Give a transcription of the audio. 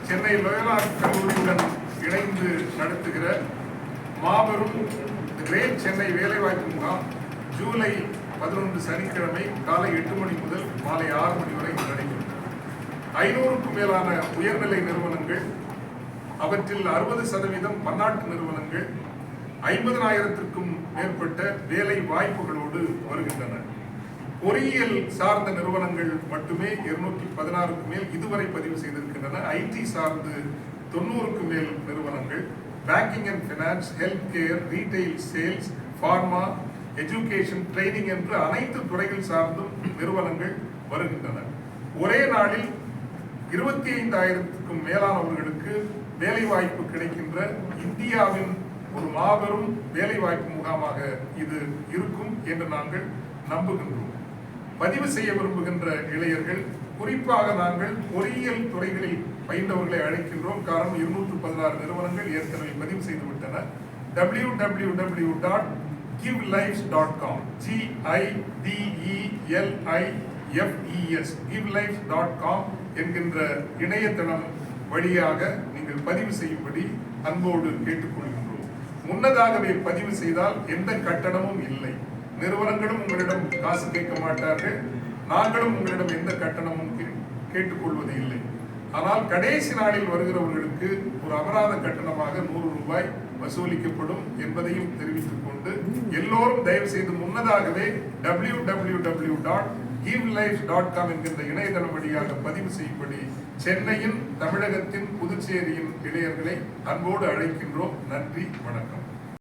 Chennai Loyola கல்லூரியுடன் இணைந்து நடத்துகிற மாபெரும் கிரேட் சென்னை வேலைவாய்ப்பு முகாம் ஜூலை 11 சனிக்கிழமை காலை 8 மணி முதல் மாலை 6 மணி வரை நடைபெறும். 500க்கும் மேலான உயர்நிலை நிறுவனங்கள், அவற்றில் 60% பன்னாட்டு நிறுவனங்கள், 50,000த்திற்கும் மேற்பட்ட வேலை வாய்ப்புகளோடு வருகின்றன. பொறியியல் சார்ந்த நிறுவனங்கள் மட்டுமே 216க்கு மேல் இதுவரை பதிவு செய்திருக்கின்றன. ஐடி சார்ந்து 90க்கும் மேல் நிறுவனங்கள், banking and finance, health care, retail, sales, pharma, education, training என்று அனைத்து துறைகள் சார்ந்தும் நிறுவனங்கள் வருகின்றன. ஒரே நாளில் 25,000க்கும் மேலானவர்களுக்கு வேலைவாய்ப்பு கிடைக்கின்ற இந்தியாவின் ஒரு மாபெரும் வேலைவாய்ப்பு முகாமாக இது இருக்கும் என்று நாங்கள் நம்புகின்றோம். பதிவு செய்ய விரும்புகின்ற இளைஞர்கள், குறிப்பாக நாங்கள் பொறியியல் துறைகளில் பயின்றவர்களை அழைக்கின்றோம். காரணம், 216 நிறுவனங்கள் ஏற்கனவே பதிவு செய்துவிட்டன. www.givelifes.com GIDELIFES givelifes.com என்கின்ற இணையதளம் வழியாக நீங்கள் பதிவு செய்யும்படி அன்போடு கேட்டுக்கொள்கின்றோம். முன்னதாகவே பதிவு செய்தால் எந்த கட்டணமும் இல்லை. நிறுவனங்களும் உங்களிடம் காசு கேட்க மாட்டார்கள், நாங்களும் உங்களிடம் எந்த கட்டணமும் கேட்டுக்கொள்வது இல்லை. ஆனால் கடைசி நாளில் வருகிறவர்களுக்கு ஒரு அபராத கட்டணமாக 100 ரூபாய் வசூலிக்கப்படும் என்பதையும் தெரிவித்துக் கொண்டு எல்லோரும் தயவு செய்து முன்னதாகவே www.givelifes.com என்கின்ற இணையதளம் வழியாக பதிவு செய்யும்படி சென்னையின், தமிழகத்தின், புதுச்சேரியின் இளைஞர்களை அன்போடு அழைக்கின்றோம். நன்றி, வணக்கம்.